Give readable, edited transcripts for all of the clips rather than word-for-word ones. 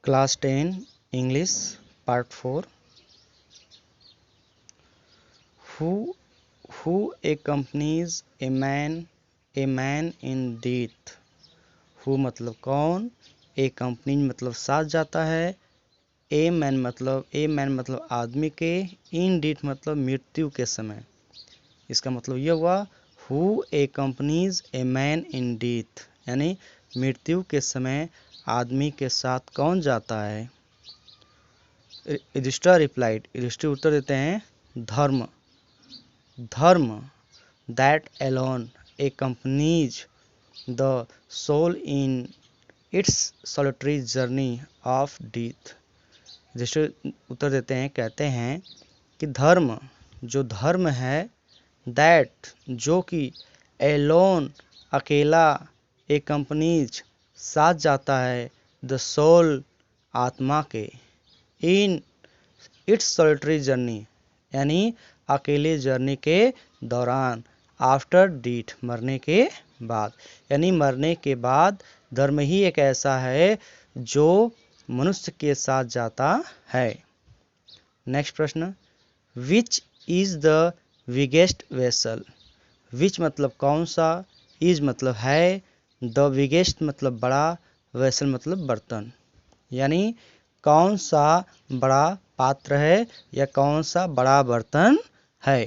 Class 10 English Part 4. Who accompanies a man in death? Who मतलब कौन, accompany मतलब साथ जाता है, a man मतलब आदमी के, in death मतलब मृत्यु के समय। इसका मतलब ये हुआ who accompanies a man in death, यानी मृत्यु के समय आदमी के साथ कौन जाता है। युधिष्ठिर रिप्लाइड, युधिष्ठिर उत्तर देते हैं धर्म that alone accompanies the soul in its solitary journey of death। Yudhishthir उत्तर देते हैं, कहते हैं कि जो धर्म है, that जो कि alone अकेला, accompanies साथ जाता है, the soul आत्मा के, in its solitary journey यानी अकेले जर्नी के दौरान, आफ्टर डेथ मरने के बाद, यानी मरने के बाद धर्म ही एक ऐसा है जो मनुष्य के साथ जाता है। नेक्स्ट प्रश्न, which is the biggest vessel. Which मतलब कौन सा, इज मतलब है, द बिगेस्ट मतलब बड़ा, वेसल मतलब बर्तन, यानी कौन सा बड़ा पात्र है या कौन सा बड़ा बर्तन है।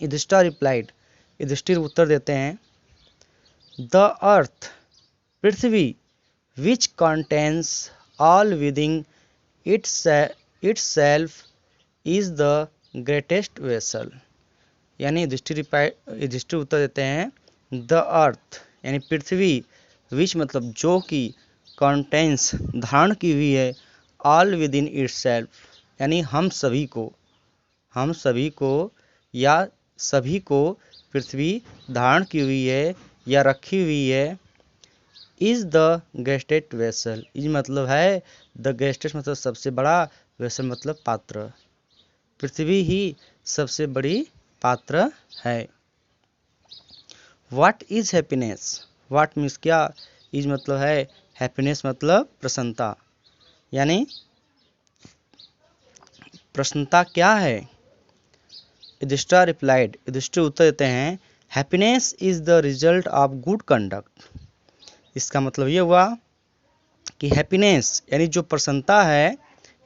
युधिष्ठिर रिप्लाइड, युधिष्ठिर उत्तर देते हैं द अर्थ पृथ्वी, which contains all within itself is the greatest vessel, यानी युधिष्ठिर उत्तर देते हैं द अर्थ यानी पृथ्वी, विच मतलब जो कि, कंटेन्स धारण की हुई है, ऑल विदिन इटसेल्फ यानी हम सभी को या सभी को पृथ्वी धारण की हुई है या रखी हुई है। Is the greatest vessel, is मतलब है, द ग्रेटेस्ट मतलब सबसे बड़ा, वेसल मतलब पात्र, पृथ्वी ही सबसे बड़ी पात्र है। What is happiness, what means क्या, इज मतलब है, हैप्पीनेस मतलब प्रसन्नता, यानी प्रसन्नता क्या है। युधिष्ठिर रिप्लाइड, युधिष्ठिर उत्तर देते हैं happiness is the result of good conduct. इसका मतलब ये हुआ कि हैप्पीनेस यानी जो प्रसन्नता है,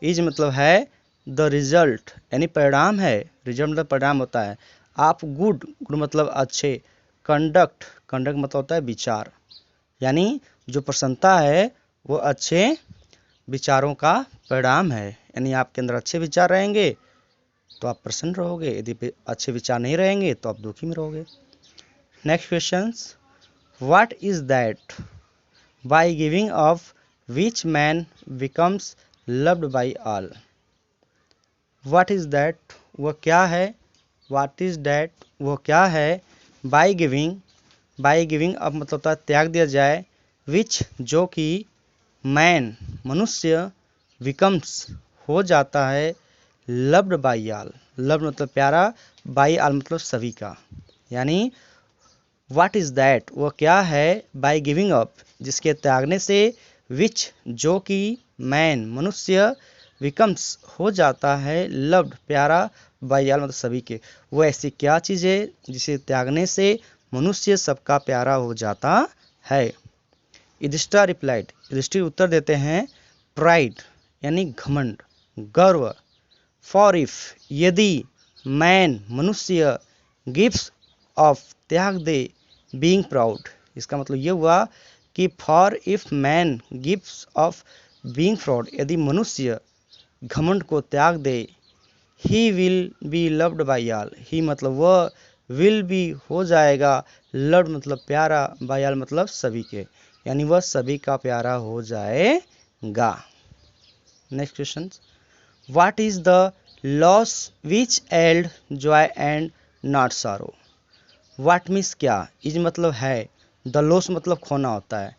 इज मतलब है, द रिजल्ट यानी परिणाम है, रिजल्ट मतलब परिणाम होता है, आप गुड मतलब अच्छे, कंडक्ट मतलब होता है विचार, यानी जो प्रसन्नता है वो अच्छे विचारों का परिणाम है, यानी आपके अंदर अच्छे विचार रहेंगे तो आप प्रसन्न रहोगे, यदि अच्छे विचार नहीं रहेंगे तो आप दुखी में रहोगे। Next question, what is that by giving of which man becomes loved by all. What is that वह क्या है, व्हाट इज दैट वह क्या है, बाय गिविंग अब मतलब होता है त्याग दिया जाए, विच जो कि, मैन मनुष्य, बिकम्स हो जाता है, लव्ड बाय ऑल, लव मतलब प्यारा, बाय ऑल मतलब सभी का, यानी व्हाट इज दैट वह क्या है, बाय गिविंग अप जिसके त्यागने से, विच जो कि, मैन मनुष्य, बिकम्स हो जाता है, लव्ड प्यारा, बाय ऑल मतलब सभी के, वो ऐसी क्या चीज़ है जिसे त्यागने से मनुष्य सबका प्यारा हो जाता है। युधिष्ठिर रिप्लाइड, युधिष्ठिर उत्तर देते हैं प्राइड यानी घमंड, गर्व, फॉर इफ यदि, मैन मनुष्य, गिव्स ऑफ त्याग दे, बीइंग प्राउड, इसका मतलब ये हुआ कि for if man gives off being proud, यदि मनुष्य घमंड को त्याग दे, he will be loved by all, he मतलब वह, विल बी हो जाएगा, लव्ड मतलब प्यारा, बाय ऑल मतलब सभी के, यानी वह सभी का प्यारा हो जाएगा। Next question, what is the loss which yield joy and not sorrow. What means क्या, इज मतलब है, द लॉस मतलब खोना होता है,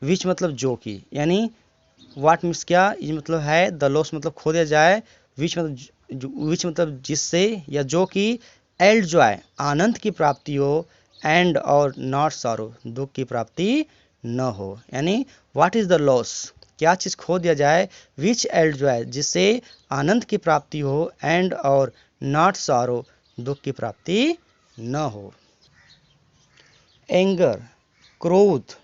विच मतलब जो कि, यानी व्हाट मीन्स क्या, इज मतलब है, द लॉस मतलब खो दिया जाए, विच मतलब जिससे या जो कि, एल्ड जॉय आनंद की प्राप्ति हो, एंड और नॉट सॉरो दुख की प्राप्ति न हो, यानी व्हाट इज द लॉस, क्या चीज़ खो दिया जाए, विच एल्ड जो है जिससे आनंद की प्राप्ति हो, एंड और नॉट सॉरो दुख की प्राप्ति न हो। एंगर, क्रोध,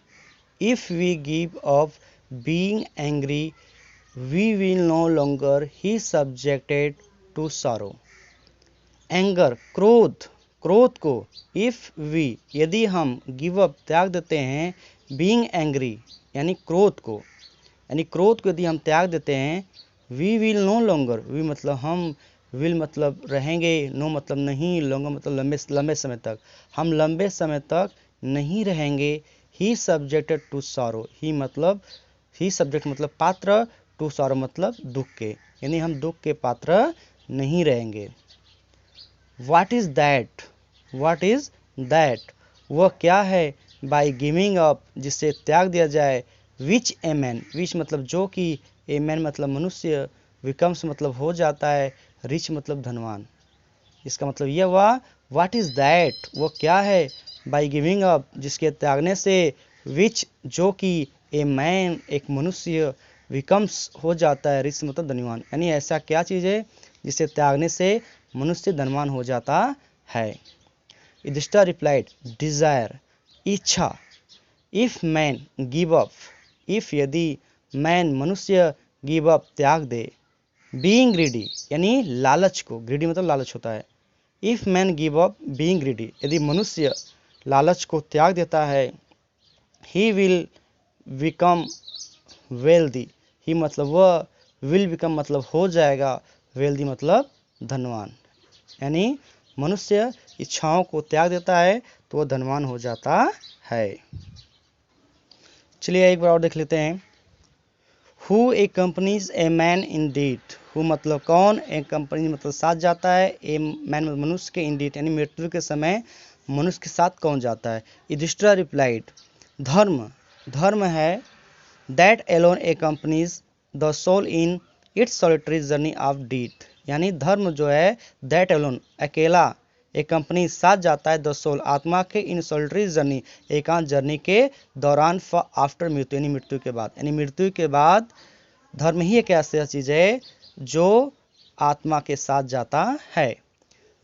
if we give up being angry we will no longer be subjected to sorrow. Anger, क्रोध, क्रोध को, इफ वी यदि हम, गिव अप त्याग देते हैं, बीइंग एंग्री यानी क्रोध को, यानी क्रोध को यदि हम त्याग देते हैं, we will no longer, we मतलब हम, विल मतलब रहेंगे, नो मतलब नहीं, लॉन्गर मतलब लंबे लंबे समय तक, हम लंबे समय तक नहीं रहेंगे। He subjected to sorrow, he subject मतलब पात्र, टू सॉरो मतलब दुख के, यानी हम दुख के पात्र नहीं रहेंगे। What is that, what is that वह क्या है, बाय गिविंग अप जिससे त्याग दिया जाए, विच ए मैन, विच मतलब जो कि, ए मैन मतलब मनुष्य, बिकम्स मतलब हो जाता है, रिच मतलब धनवान। इसका मतलब यह हुआ, व्हाट इज दैट वह क्या है, बाय गिविंग अप जिसके त्यागने से, विच जो कि, ए मैन एक मनुष्य, बिकम्स हो जाता है, रिच मतलब धनवान, यानी ऐसा क्या चीज़ है जिसे त्यागने से मनुष्य धनवान हो जाता है। युधिष्ठिर रिप्लाइड, डिजायर, इच्छा, if man give up, if यदि, मैन मनुष्य, गिव अप त्याग दे, बीइंग ग्रीडी यानी लालच को, ग्रीडी मतलब लालच होता है, if man give up being greedy यदि मनुष्य लालच को त्याग देता है, ही विल बिकम वेल्दी, ही मतलब वह, विल बिकम मतलब हो जाएगा, वेल्दी मतलब धनवान, यानी मनुष्य इच्छाओं को त्याग देता है तो वह धनवान हो जाता है। चलिए एक बार और देख लेते हैं। Who accompanies a man in deed, who मतलब कौन, ए कंपनी मतलब साथ जाता है, ए मैन मतलब मनुष्य के, इन डीड यानी मृत्यु के समय मनुष्य के साथ कौन जाता है। युधिष्ठिर रिप्लाइड, धर्म, धर्म है, that alone accompanies the soul in its solitary journey of deed, यानी धर्म जो है, दैट एलोन अकेला, एक कंपनी साथ जाता है, द सोल आत्मा के, इन सॉलिटरी जर्नी एकांत जर्नी के दौरान, फॉर आफ्टर मृत्यु यानी मृत्यु के बाद, यानी मृत्यु के बाद धर्म ही एक ऐसी चीज है जो आत्मा के साथ जाता है।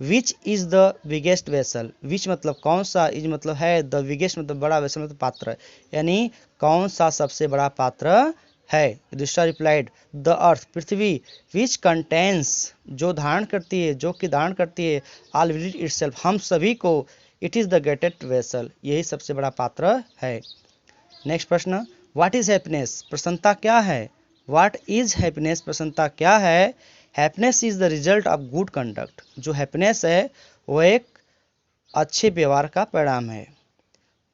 Which is the biggest vessel, which मतलब कौन सा, इज मतलब है, द बिगेस्ट मतलब बड़ा, वेसल मतलब पात्र, यानी कौन सा सबसे बड़ा पात्र है। युधिष्ठिर रिप्लाइड, द अर्थ पृथ्वी, विच कंटेन्स जो धारण करती है, जो कि धारण करती है, ऑल विद इटसेल्फ हम सभी को, it is the greatest vessel यही सबसे बड़ा पात्र है। नेक्स्ट प्रश्न, व्हाट इज हैप्पीनेस, प्रसन्नता क्या है। व्हाट इज हैप्पीनेस, प्रसन्नता क्या है। Happiness is the result of good conduct, जो हैप्पीनेस है वह एक अच्छे व्यवहार का परिणाम है।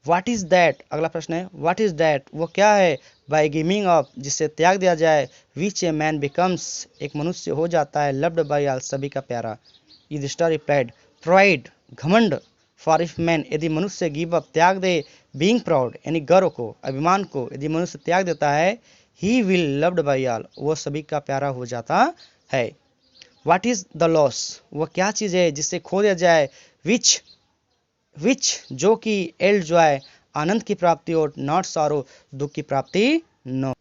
व्हाट इज दैट, अगला प्रश्न है, व्हाट इज दैट वो क्या है, बाय गिविंग अप जिससे त्याग दिया जाए, विच ए मैन बिकम्स एक मनुष्य हो जाता है, लव्ड बाय ऑल सभी का प्यारा। युधिष्ठिर रिप्लाइड, प्राइड घमंड, फॉर इफ मैन यदि मनुष्य गिव अप त्याग दे, बीइंग प्राउड यानी गर्व को, अभिमान को यदि मनुष्य त्याग देता है, he will loved by all वो सभी का प्यारा हो जाता है। व्हाट इज द लॉस, वह क्या चीज है जिससे खो दिया जाए, विच जो कि, एल्ड जो है आनंद की प्राप्ति, और नॉट सॉरो दुख की प्राप्ति न।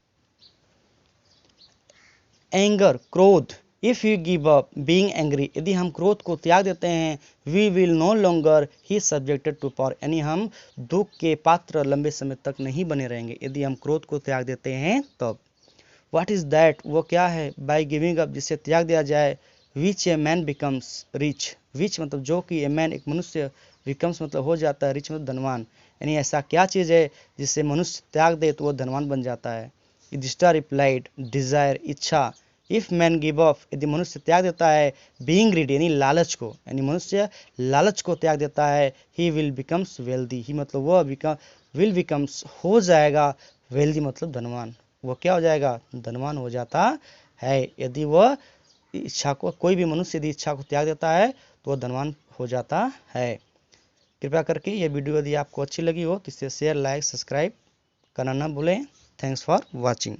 एंगर क्रोध, if you give up being angry यदि हम क्रोध को त्याग देते हैं, we will no longer be subjected to power यानी हम दुख के पात्र लंबे समय तक नहीं बने रहेंगे यदि हम क्रोध को त्याग देते हैं तब। व्हाट इज दैट वो क्या है, बाय गिविंग अप जिससे त्याग दिया जाए, विच ए मैन बिकम्स रिच, विच मतलब जो कि, ए मैन एक मनुष्य, बिकम्स मतलब हो जाता है, रिच मतलब धनवान, यानी ऐसा क्या चीज़ है जिससे मनुष्य त्याग दे तो वह धनवान बन जाता है। युधिष्ठिर रिप्लाइड, डिजायर इच्छा, इफ मैन गिव अप यदि मनुष्य त्याग देता है, बीइंग ग्रीडी यानी लालच को, यानी मनुष्य लालच को त्याग देता है, ही विल बिकम्स वेल्दी, ही मतलब वह विल बिकम्स हो जाएगा, वेल्दी मतलब धनवान, वह क्या हो जाएगा, धनवान हो जाता है यदि वह इच्छा को, कोई भी मनुष्य यदि इच्छा को त्याग देता है तो वह धनवान हो जाता है। कृपया करके ये वीडियो यदि आपको अच्छी लगी हो तो इसे शेयर लाइक सब्सक्राइब करना न भूलें। Thanks for watching.